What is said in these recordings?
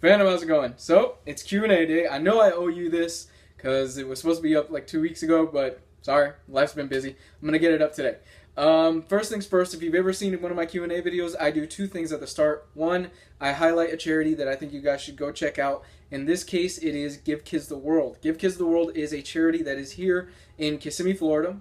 Phantom, how's it going? So, it's Q&A day. I know I owe you this because it was supposed to be up like 2 weeks ago, but sorry, life's been busy. I'm going to get it up today. First things first, if you've ever seen one of my Q&A videos, I do two things at the start. One, I highlight a charity that I think you guys should go check out. In this case, it is Give Kids the World. Give Kids the World is a charity that is here in Kissimmee, Florida,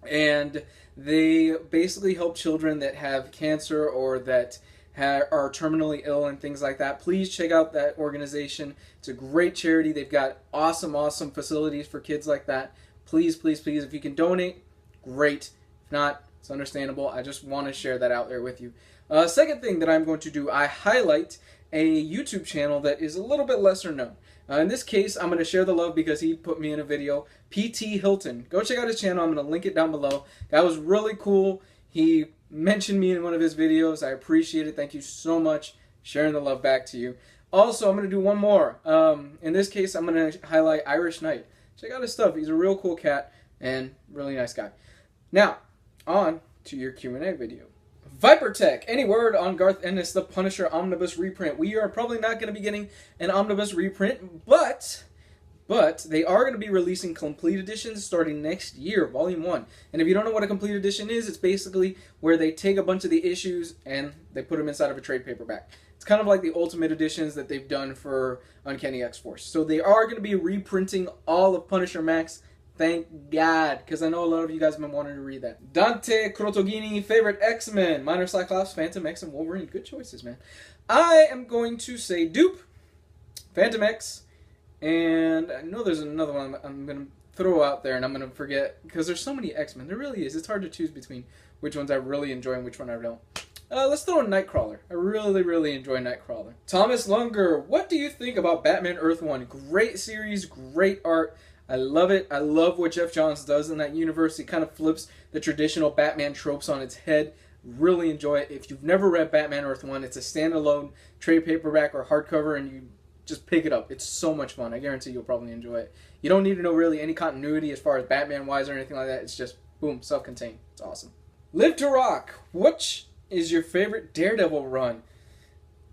and they basically help children that have cancer or that are terminally ill and things like that. Please check out that organization. It's a great charity. They've got awesome facilities for kids like that. Please, if you can donate, great. If not, it's understandable. I just want to share that out there with you. Second thing that I'm going to do, I highlight a YouTube channel that is a little bit lesser known. In this case, I'm going to share the love because he put me in a video. P.T. Hilton. Go check out his channel. I'm going to link it down below. That was really cool. He mentioned me in one of his videos. I appreciate it. Thank you so much. Sharing the love back to you. Also, I'm going to do one more. In this case, I'm going to highlight Irish Knight. Check out his stuff. He's a real cool cat and really nice guy. Now, on to your Q&A video. Viper Tech, any word on Garth Ennis, The Punisher Omnibus reprint? We are probably not going to be getting an Omnibus reprint, but they are going to be releasing complete editions starting next year, Volume 1. And if you don't know what a complete edition is, it's basically where they take a bunch of the issues and they put them inside of a trade paperback. It's kind of like the Ultimate editions that they've done for Uncanny X-Force. So they are going to be reprinting all of Punisher Max. Thank God, because I know a lot of you guys have been wanting to read that. Dante Crotogini, favorite X-Men. Mine are Cyclops, Phantom X, and Wolverine. Good choices, man. I am going to say Dupe, Phantom X, and I know there's another one I'm going to throw out there and I'm going to forget, because there's so many X-Men. There really is. It's hard to choose between which ones I really enjoy and which one I don't. Let's throw in Nightcrawler. I really enjoy Nightcrawler. Thomas Lunger, what do you think about Batman Earth 1? Great series, great art. I love it. I love what Geoff Johns does in that universe. He kind of flips the traditional Batman tropes on its head. Really enjoy it. If you've never read Batman Earth 1, it's a standalone trade paperback or hardcover, and you just pick it up. It's so much fun. I guarantee you'll probably enjoy it. You don't need to know really any continuity as far as Batman-wise or anything like that. It's just, boom, self-contained. It's awesome. Live to Rock. Which is your favorite Daredevil run?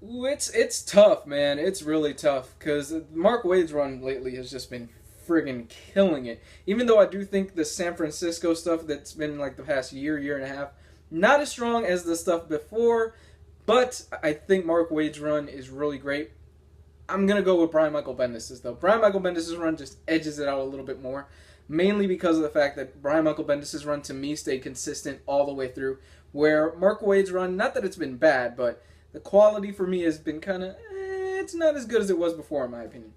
Ooh, it's tough, man. It's really tough, because Mark Waid's run lately has just been friggin' killing it. Even though I do think the San Francisco stuff that's been like the past year and a half, not as strong as the stuff before, but I think Mark Waid's run is really great. I'm going to go with Brian Michael Bendis' though. Brian Michael Bendis' run just edges it out a little bit more, mainly because of the fact that Brian Michael Bendis' run to me stayed consistent all the way through, where Mark Waid's run, not that it's been bad, but the quality for me has been kind of, it's not as good as it was before in my opinion.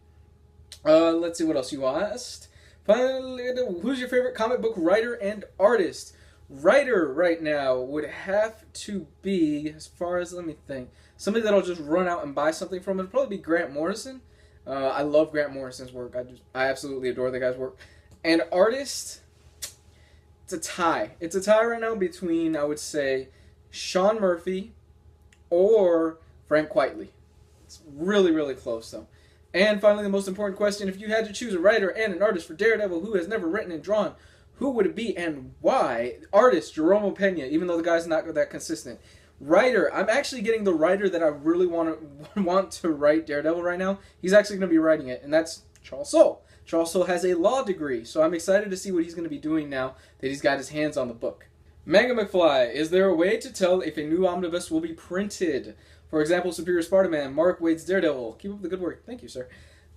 Let's see what else you asked. Finally, who's your favorite comic book writer and artist? Writer right now would have to be, as far as, let me think, somebody that'll just run out and buy something from it would probably be Grant Morrison. I love Grant Morrison's work. I absolutely adore the guy's work. And artist, it's a tie. It's a tie right now between, I would say, Sean Murphy or Frank Quitely. It's really close though. And finally, the most important question, if you had to choose a writer and an artist for Daredevil who has never written and drawn, who would it be and why? Artist, Jerome Pena, even though the guy's not that consistent. Writer, I'm actually getting the writer that I really want to write Daredevil right now. He's actually going to be writing it, and that's Charles Soule. Charles Soule has a law degree, so I'm excited to see what he's going to be doing now that he's got his hands on the book. Mega McFly, is there a way to tell if a new omnibus will be printed? For example, Superior Spider-Man, Mark Waid's Daredevil. Keep up the good work. Thank you, sir.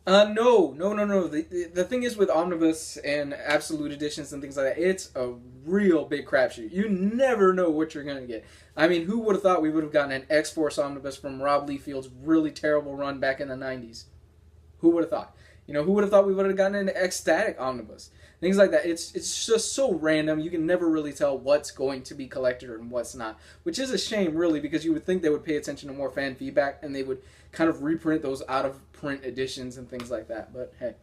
No. The thing is with omnibus and absolute editions and things like that, it's a real big crapshoot. You never know what you're going to get. I mean, who would have thought we would have gotten an X-Force omnibus from Rob Liefeld's really terrible run back in the 90s? Who would have thought? You know, who would have thought we would have gotten an X-Static omnibus? Things like that. It's just so random. You can never really tell what's going to be collected and what's not. Which is a shame, really, because you would think they would pay attention to more fan feedback and they would kind of reprint those out-of-print editions and things like that. But, hey.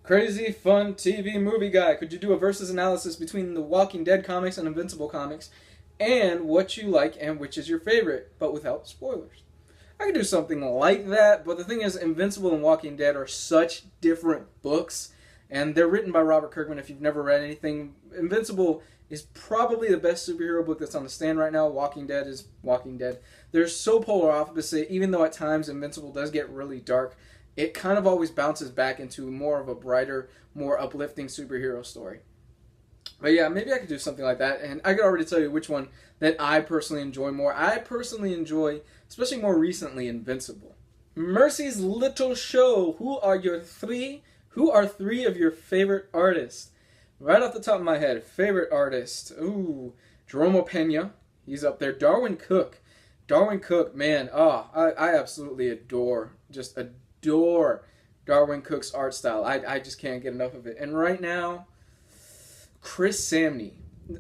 Crazy Fun TV Movie Guy. Could you do a versus analysis between the Walking Dead comics and Invincible comics? And what you like and which is your favorite, but without spoilers. I could do something like that, but the thing is, Invincible and Walking Dead are such different books. and they're written by Robert Kirkman. If you've never read anything, Invincible is probably the best superhero book that's on the stand right now. Walking Dead is Walking Dead. They're so polar opposite, even though at times Invincible does get really dark, it kind of always bounces back into more of a brighter, more uplifting superhero story. But yeah, maybe I could do something like that, and I could already tell you which one that I personally enjoy more. I personally enjoy, especially more recently, Invincible. Mercy's Little Show. Who are three of your favorite artists? Right off the top of my head, favorite artist. Ooh, Jerome Pena. He's up there. Darwyn Cooke. Darwyn Cooke, man. I absolutely adore Darwyn Cooke's art style. I just can't get enough of it. And right now, Chris Samnee.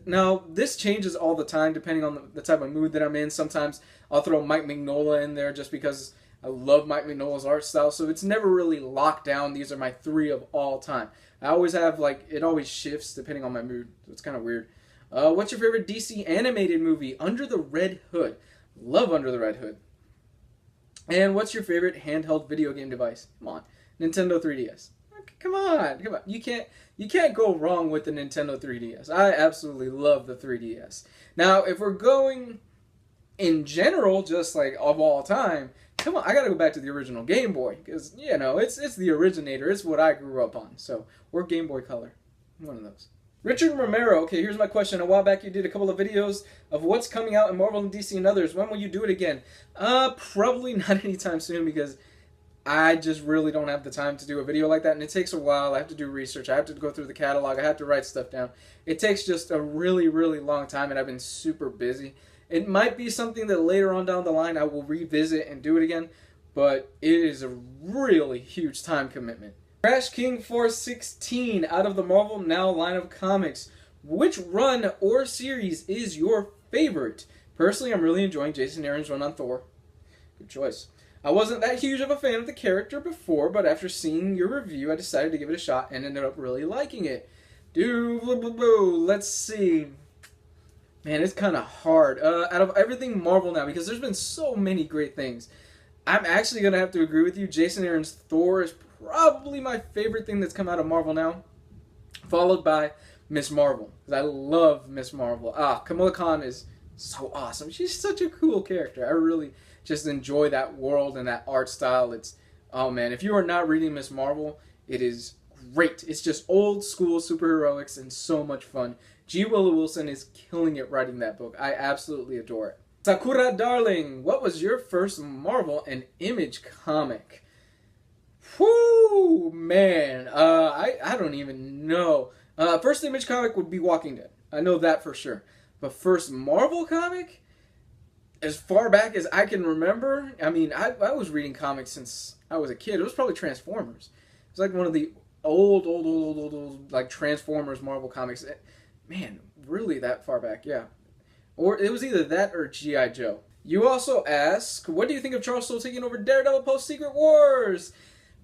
Now, this changes all the time depending on the type of mood that I'm in. Sometimes I'll throw Mike Mignola in there just because I love Mike Mignola's art style. So it's never really locked down. These are my 3 of all time. I always have, it always shifts depending on my mood. So it's kind of weird. What's your favorite DC animated movie? Under the Red Hood. Love Under the Red Hood. And what's your favorite handheld video game device? Come on. Nintendo 3DS. Come on. You can't go wrong with the Nintendo 3DS. I absolutely love the 3DS. Now, if we're going in general, just like of all time, come on, I gotta go back to the original Game Boy, because, it's the originator. It's what I grew up on. So, or Game Boy Color. One of those. Richard Romero, okay, here's my question. A while back you did a couple of videos of what's coming out in Marvel and DC and others. When will you do it again? Probably not anytime soon, because I just really don't have the time to do a video like that, and it takes a while. I have to do research. I have to go through the catalog. I have to write stuff down. It takes just a really, really long time, and I've been super busy. It might be something that later on down the line I will revisit and do it again, but it is a really huge time commitment. Crash King 416, out of the Marvel Now line of comics, which run or series is your favorite? Personally, I'm really enjoying Jason Aaron's run on Thor. Good choice. I wasn't that huge of a fan of the character before, but after seeing your review, I decided to give it a shot and ended up really liking it. Let's see. Man, it's kind of hard. Out of everything Marvel now, because there's been so many great things, I'm actually going to have to agree with you. Jason Aaron's Thor is probably my favorite thing that's come out of Marvel now, followed by Miss Marvel, because I love Miss Marvel. Kamala Khan is so awesome. She's such a cool character. I really just enjoy that world and that art style. Oh man, if you are not reading Miss Marvel, it is great. It's just old school superheroics and so much fun. G. Willow Wilson is killing it writing that book. I absolutely adore it. Sakura Darling, what was your first Marvel and Image comic? Whoo, man, I don't even know. First Image comic would be Walking Dead. I know that for sure. But first Marvel comic? As far back as I can remember, I mean, I was reading comics since I was a kid. It was probably Transformers. It was like one of the old, like Transformers Marvel comics. Man, really that far back, yeah. Or it was either that or G.I. Joe. You also ask, what do you think of Charles Soule taking over Daredevil post Secret Wars?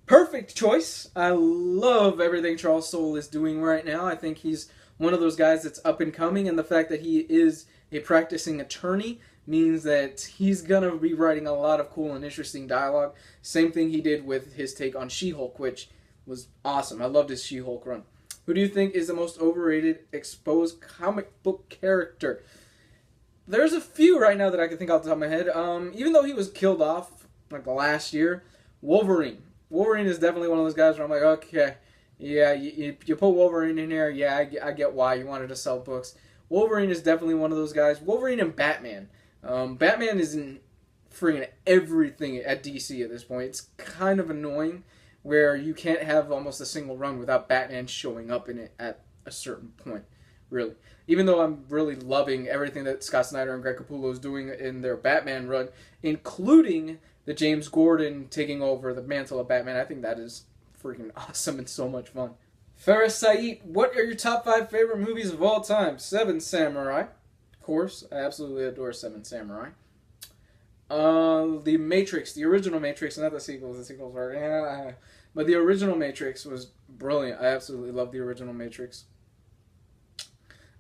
Perfect choice. I love everything Charles Soule is doing right now. I think he's one of those guys that's up and coming, and the fact that he is a practicing attorney means that he's gonna be writing a lot of cool and interesting dialogue. Same thing he did with his take on She-Hulk, which was awesome. I loved his She-Hulk run. Who do you think is the most overrated exposed comic book character? There's a few right now that I can think off the top of my head. Even though he was killed off like last year, Wolverine. Wolverine is definitely one of those guys where I'm like, okay, yeah, you put Wolverine in here, yeah, I get why you wanted to sell books. Wolverine is definitely one of those guys. Wolverine and Batman. Batman is in freaking everything at DC at this point. It's kind of annoying where you can't have almost a single run without Batman showing up in it at a certain point, really. Even though I'm really loving everything that Scott Snyder and Greg Capullo is doing in their Batman run, including the James Gordon taking over the mantle of Batman, I think that is freaking awesome and so much fun. Ferris Said, what are your top 5 favorite movies of all time? Seven Samurai. Of course, I absolutely adore Seven Samurai. The Matrix, the original Matrix, not the sequels. The sequels are... But the original Matrix was brilliant. I absolutely love the original Matrix.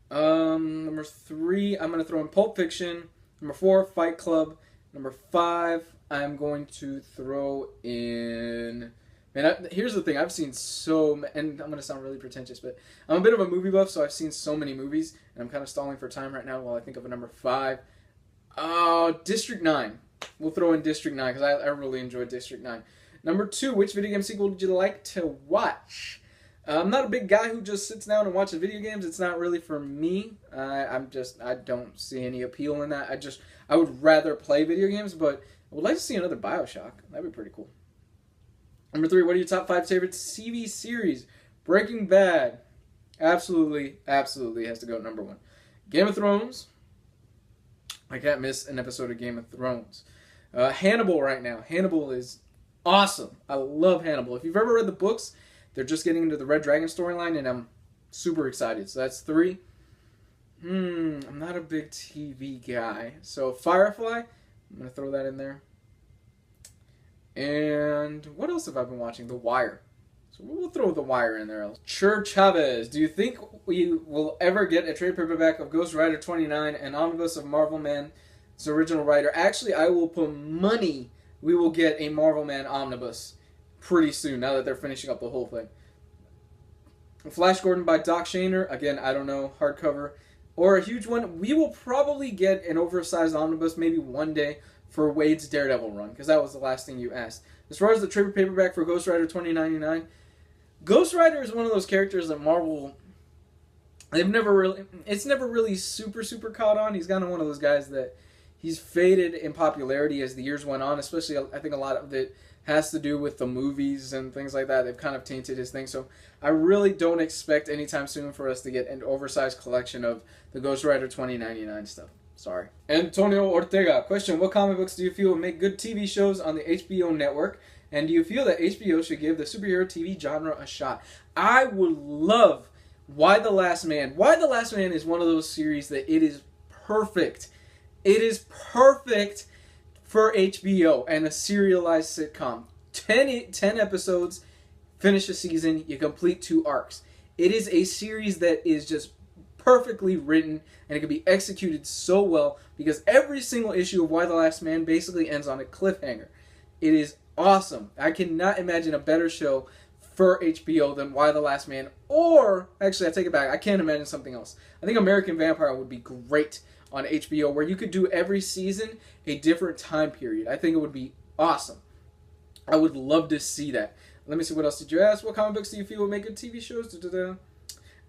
Number 3, I'm going to throw in Pulp Fiction. Number 4, Fight Club. Number 5, I'm going to throw in Man, here's the thing. I've seen and I'm going to sound really pretentious, but I'm a bit of a movie buff, so I've seen so many movies, and I'm kind of stalling for time right now while I think of a number 5. Oh, District 9. We'll throw in District 9 because I really enjoyed District 9. Number 2, which video game sequel did you like to watch? I'm not a big guy who just sits down and watches video games. It's not really for me. I don't see any appeal in that. I would rather play video games, but I would like to see another BioShock. That'd be pretty cool. Number 3, what are your top 5 favorite TV series? Breaking Bad. Absolutely has to go number 1. Game of Thrones. I can't miss an episode of Game of Thrones. Hannibal right now. Hannibal is awesome. I love Hannibal. If you've ever read the books, they're just getting into the Red Dragon storyline, and I'm super excited. So that's 3. I'm not a big TV guy. So Firefly, I'm going to throw that in there. And what else have I been watching? The Wire. So we'll throw The Wire in there. Chur Chavez, do you think we will ever get a trade paperback of Ghost Rider 29 and omnibus of Marvel Man's original writer? Actually, I will put money we will get a Marvel Man omnibus pretty soon, now that they're finishing up the whole thing. Flash Gordon by Doc Shaner, again, I don't know, hardcover. Or a huge one, we will probably get an oversized omnibus maybe one day for Wade's Daredevil run, because that was the last thing you asked. As far as the trade paperback for Ghost Rider 2099, Ghost Rider is one of those characters that Marvel, it's never really super caught on. He's kind of one of those guys that he's faded in popularity as the years went on, especially I think a lot of it has to do with the movies and things like that. They've kind of tainted his thing. So I really don't expect anytime soon for us to get an oversized collection of the Ghost Rider 2099 stuff. Sorry. Antonio Ortega, question, what comic books do you feel would make good TV shows on the HBO network? And do you feel that HBO should give the superhero TV genre a shot? I would love Y the Last Man. Y the Last Man is one of those series that it is perfect. It is perfect for HBO and a serialized sitcom. 10 episodes, finish a season, you complete 2 arcs. It is a series that is just perfectly written, and it can be executed so well because every single issue of Y the Last Man basically ends on a cliffhanger. It is awesome. I cannot imagine a better show for HBO than Y the Last Man, or, actually I take it back, I can't imagine something else. I think American Vampire would be great on HBO, where you could do every season a different time period. I think it would be awesome. I would love to see that. Let me see, what else did you ask? What comic books do you feel would make good TV shows?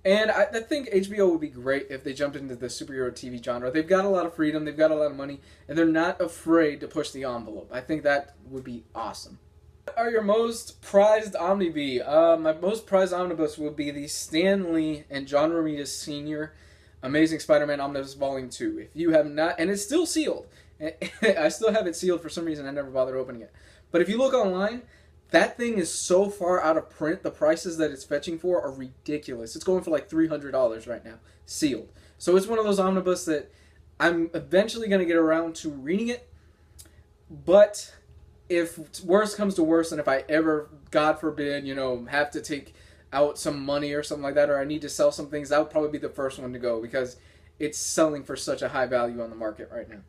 And I think HBO would be great if they jumped into the superhero TV genre. They've got a lot of freedom, they've got a lot of money, and they're not afraid to push the envelope. I think that would be awesome. What are your most prized omnibi? My most prized omnibus would be the Stan Lee and John Romita Sr. Amazing Spider-Man Omnibus Volume 2. If you have not, and it's still sealed. I still have it sealed for some reason. I never bothered opening it. But if you look online, that thing is so far out of print. The prices that it's fetching for are ridiculous. It's going for like $300 right now, sealed. So it's one of those omnibus that I'm eventually going to get around to reading it. But if worse comes to worse, and if I ever, God forbid, have to take out some money or something like that, or I need to sell some things, that would probably be the first one to go because it's selling for such a high value on the market right now.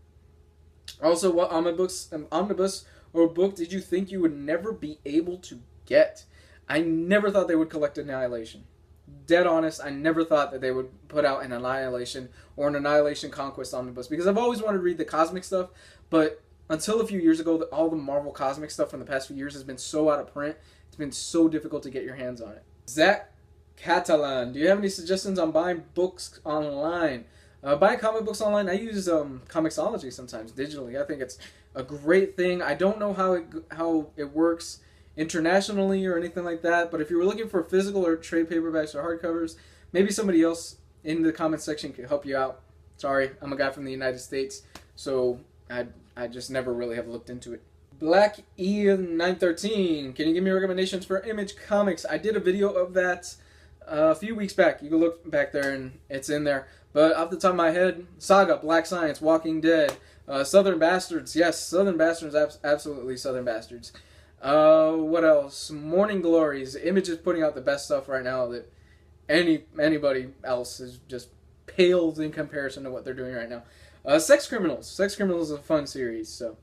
Also, what omnibus or book did you think you would never be able to get? I never thought they would collect Annihilation. Dead honest, I never thought that they would put out an Annihilation or an Annihilation Conquest omnibus because I've always wanted to read the cosmic stuff, but until a few years ago, all the Marvel cosmic stuff from the past few years has been so out of print, it's been so difficult to get your hands on it. Zach Catalan, do you have any suggestions on buying books online? Buying comic books online, I use Comixology sometimes digitally. I think it's a great thing. I don't know how it works internationally or anything like that, but if you were looking for physical or trade paperbacks or hardcovers, maybe somebody else in the comment section could help you out. Sorry, I'm a guy from the United States, so I just never really have looked into it. Black E913, can you give me recommendations for Image Comics? I did a video of that a few weeks back. You can look back there and it's in there. But off the top of my head, Saga, Black Science, Walking Dead, Southern Bastards. Yes, Southern Bastards, absolutely Southern Bastards. What else? Morning Glories. Image is putting out the best stuff right now that anybody else is just pales in comparison to what they're doing right now. Sex Criminals. Sex Criminals is a fun series, so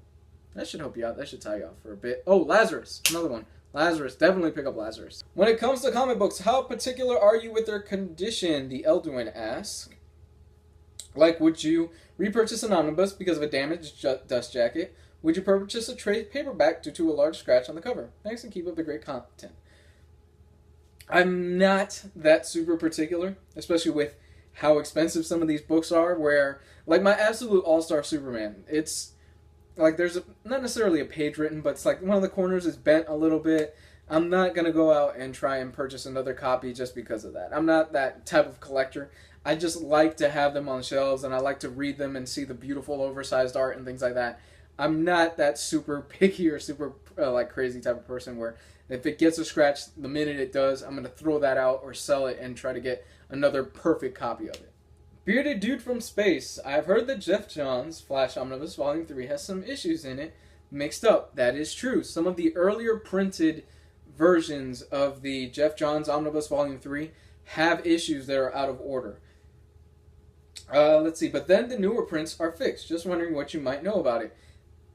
that should help you out. That should tie you off for a bit. Oh, Lazarus. Another one. Lazarus, definitely pick up Lazarus. When it comes to comic books, how particular are you with their condition? The Elduin asks. Like, would you repurchase an omnibus because of a damaged dust jacket? Would you purchase a trade paperback due to a large scratch on the cover? Thanks and keep up the great content. I'm not that super particular, especially with how expensive some of these books are, where, like, my absolute all-star Superman, it's, like, there's not necessarily a page written, but it's like one of the corners is bent a little bit. I'm not going to go out and try and purchase another copy just because of that. I'm not that type of collector. I just like to have them on shelves, and I like to read them and see the beautiful oversized art and things like that. I'm not that super picky or super like crazy type of person where if it gets a scratch the minute it does, I'm going to throw that out or sell it and try to get another perfect copy of it. Bearded Dude from Space. I've heard that Geoff Johns' Flash Omnibus Volume 3 has some issues in it mixed up. That is true. Some of the earlier printed versions of the Geoff Johns Omnibus Volume 3 have issues that are out of order. Let's see, but then the newer prints are fixed. Just wondering what you might know about it.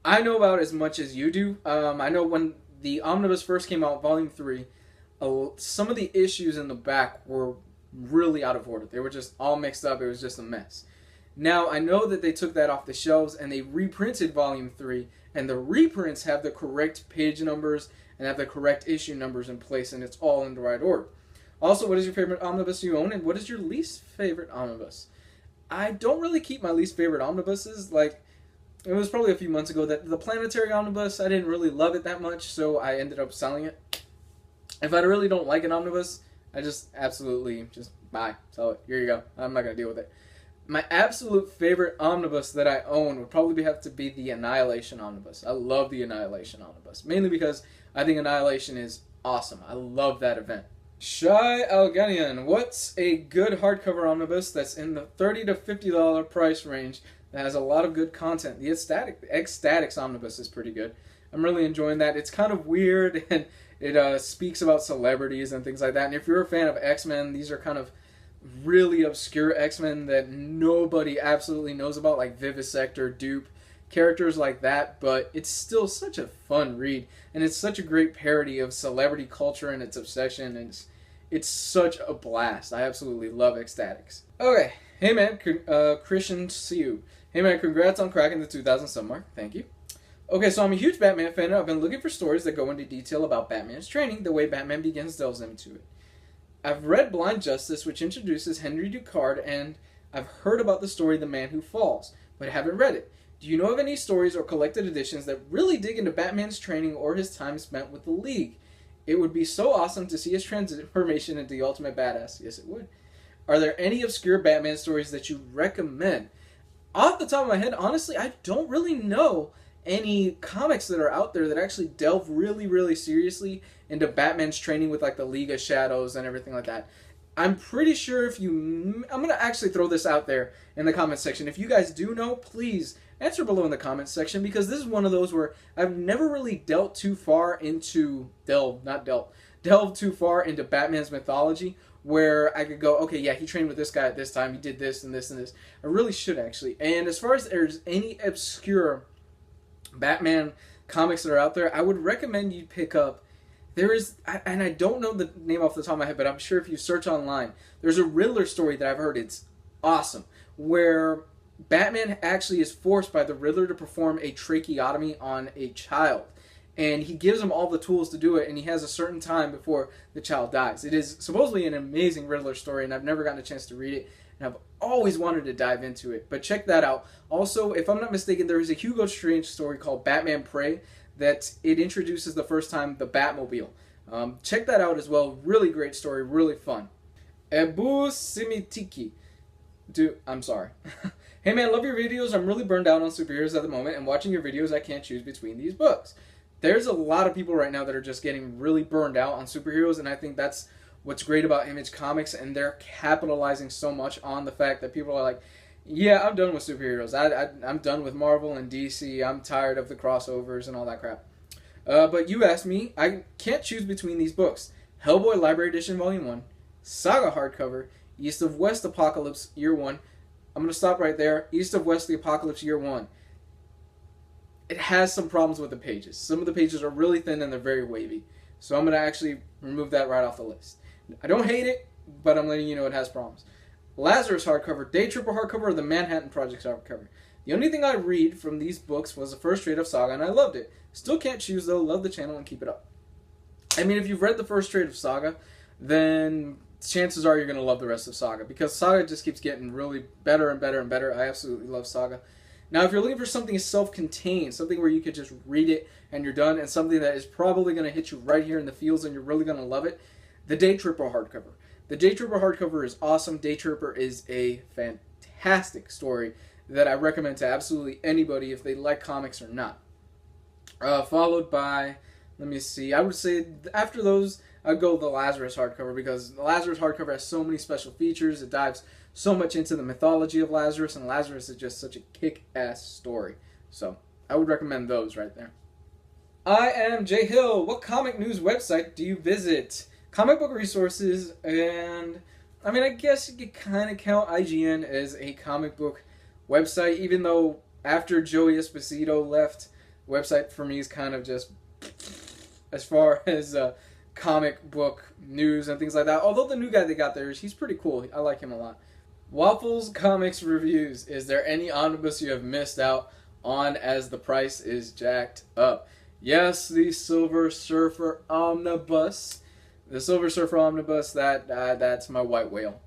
I know about as much as you do. I know when the Omnibus first came out, Volume 3, some of the issues in the back were really out of order. They were just all mixed up. It was just a mess. Now, I know that they took that off the shelves and they reprinted Volume 3, and the reprints have the correct page numbers and have the correct issue numbers in place, and it's all in the right order. Also, what is your favorite omnibus you own, and what is your least favorite omnibus? I don't really keep my least favorite omnibuses. Like, it was probably a few months ago that the Planetary Omnibus, I didn't really love it that much, so I ended up selling it. If I really don't like an omnibus, I just absolutely just buy, sell it. Here you go. I'm not going to deal with it. My absolute favorite omnibus that I own would probably have to be the Annihilation Omnibus. I love the Annihilation Omnibus, mainly because I think Annihilation is awesome. I love that event. Shy Alganian, what's a good hardcover omnibus that's in the $30 to $50 price range that has a lot of good content? The Ecstatics Omnibus is pretty good. I'm really enjoying that. It's kind of weird, and it speaks about celebrities and things like that. And if you're a fan of X-Men, these are kind of really obscure X-Men that nobody absolutely knows about, like Vivisector, Dupe, characters like that. But it's still such a fun read, and it's such a great parody of celebrity culture and its obsession, and it's such a blast. I absolutely love Ecstatics. Okay, hey man, Christian Siu. Hey man, congrats on cracking the 2,000 sub mark. Thank you. Okay, so I'm a huge Batman fan, and I've been looking for stories that go into detail about Batman's training, the way Batman Begins delves into it. I've read Blind Justice, which introduces Henry Ducard, and I've heard about the story The Man Who Falls, but haven't read it. Do you know of any stories or collected editions that really dig into Batman's training or his time spent with the League? It would be so awesome to see his transformation into the ultimate badass. Yes, it would. Are there any obscure Batman stories that you recommend? Off the top of my head, honestly, I don't really know any comics that are out there that actually delve really, really seriously into Batman's training with, like, the League of Shadows and everything like that. I'm pretty sure I'm going to actually throw this out there in the comments section. If you guys do know, please answer below in the comments section, because this is one of those where I've never really delved too far into Batman's mythology, where I could go, okay, yeah, he trained with this guy at this time, he did this and this and this. I really should, actually. And as far as there's any obscure Batman comics that are out there, I would recommend you pick up, and I don't know the name off the top of my head, but I'm sure if you search online, there's a Riddler story that I've heard, it's awesome, where Batman actually is forced by the Riddler to perform a tracheotomy on a child. And he gives him all the tools to do it, and he has a certain time before the child dies. It is supposedly an amazing Riddler story, and I've never gotten a chance to read it, and I've always wanted to dive into it. But check that out. Also, if I'm not mistaken, there is a Hugo Strange story called Batman Prey that it introduces the first time the Batmobile. Check that out as well. Really great story, really fun. Ebu Simitiki. I'm sorry. Hey man, love your videos. I'm really burned out on superheroes at the moment, and watching your videos I can't choose between these books. There's a lot of people right now that are just getting really burned out on superheroes, and I think that's what's great about Image Comics, and they're capitalizing so much on the fact that people are like, yeah, I'm done with superheroes. I'm done with Marvel and DC. I'm tired of the crossovers and all that crap. But you asked me, I can't choose between these books. Hellboy Library Edition Volume 1, Saga Hardcover, East of West Apocalypse Year 1. I'm going to stop right there. East of West the Apocalypse Year 1. It has some problems with the pages. Some of the pages are really thin and they're very wavy. So I'm going to actually remove that right off the list. I don't hate it, but I'm letting you know it has problems. Lazarus hardcover, Day Tripper hardcover, or the Manhattan Project hardcover. The only thing I read from these books was the first trade of Saga, and I loved it. Still can't choose, though. Love the channel and keep it up. I mean, if you've read the first trade of Saga, then chances are you're going to love the rest of Saga, because Saga just keeps getting really better and better and better. I absolutely love Saga. Now, if you're looking for something self-contained, something where you could just read it and you're done, and something that is probably going to hit you right here in the feels and you're really going to love it, the Day Tripper hardcover. The Day Tripper hardcover is awesome. Day Tripper is a fantastic story that I recommend to absolutely anybody if they like comics or not. Followed by, let me see, I would say after those, I'd go the Lazarus hardcover, because the Lazarus hardcover has so many special features. It dives so much into the mythology of Lazarus, and Lazarus is just such a kick-ass story. So I would recommend those right there. I am Jay Hill. What comic news website do you visit? Comic book resources, and I mean, I guess you could kind of count IGN as a comic book website, even though after Joey Esposito left, the website for me is kind of just as far as comic book news and things like that. Although the new guy they got there, he's pretty cool. I like him a lot. Waffles Comics Reviews. Is there any omnibus you have missed out on as the price is jacked up? Yes, the Silver Surfer Omnibus. The Silver Surfer Omnibus, that's my white whale.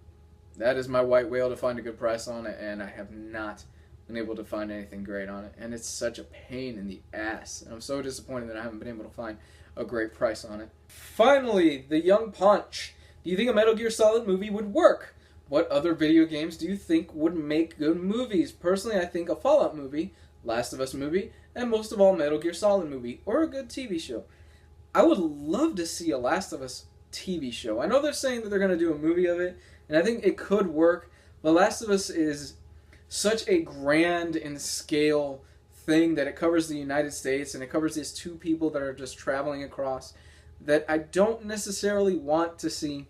That is my white whale to find a good price on it, and I have not been able to find anything great on it. And it's such a pain in the ass. And I'm so disappointed that I haven't been able to find a great price on it. Finally, The Young Punch. Do you think a Metal Gear Solid movie would work? What other video games do you think would make good movies? Personally, I think a Fallout movie, Last of Us movie, and most of all, Metal Gear Solid movie, or a good TV show. I would love to see a Last of Us TV show. I know they're saying that they're going to do a movie of it, and I think it could work. The Last of Us is such a grand in scale thing that it covers the United States, and it covers these two people that are just traveling across, that I don't necessarily want to see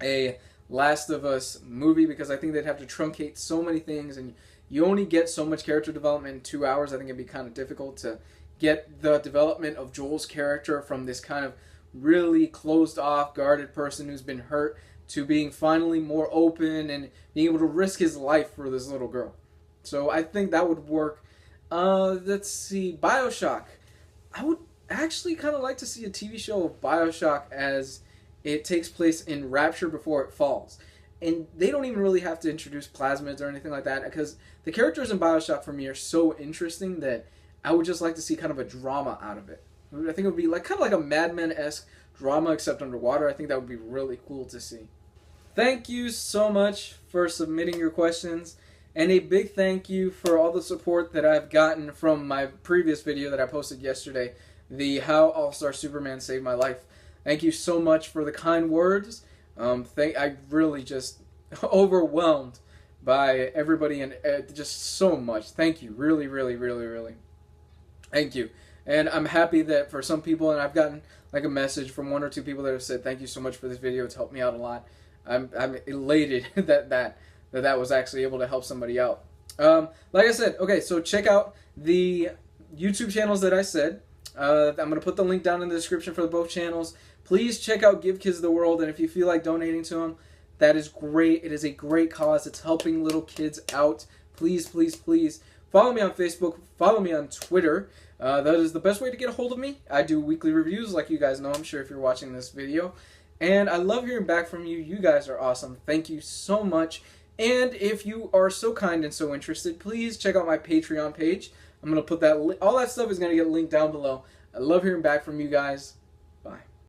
a Last of Us movie, because I think they'd have to truncate so many things, and you only get so much character development in 2 hours. I think it'd be kind of difficult to get the development of Joel's character from this kind of really closed off, guarded person who's been hurt to being finally more open and being able to risk his life for this little girl. So I think that would work. Let's see, BioShock. I would actually kind of like to see a TV show of BioShock as it takes place in Rapture before it falls. And they don't even really have to introduce plasmids or anything like that, because the characters in BioShock for me are so interesting that I would just like to see kind of a drama out of it. I think it would be like kind of like a Mad Men-esque drama except underwater. I think that would be really cool to see. Thank you so much for submitting your questions, and a big thank you for all the support that I've gotten from my previous video that I posted yesterday, the How All-Star Superman Saved My Life. Thank you so much for the kind words. I really just overwhelmed by everybody, and just so much. Thank you. Really, really, really, really. Thank you. And I'm happy that for some people, and I've gotten like a message from 1 or 2 people that have said, thank you so much for this video. It's helped me out a lot. I'm elated that was actually able to help somebody out. Like I said, okay, so check out the YouTube channels that I said. I'm going to put the link down in the description for both channels. Please check out Give Kids the World, and if you feel like donating to them, that is great. It is a great cause. It's helping little kids out. Please, please, please follow me on Facebook. Follow me on Twitter. That is the best way to get a hold of me. I do weekly reviews, like you guys know, I'm sure, if you're watching this video. And I love hearing back from you. You guys are awesome. Thank you so much. And if you are so kind and so interested, please check out my Patreon page. I'm going to put that, all that stuff is going to get linked down below. I love hearing back from you guys. Bye.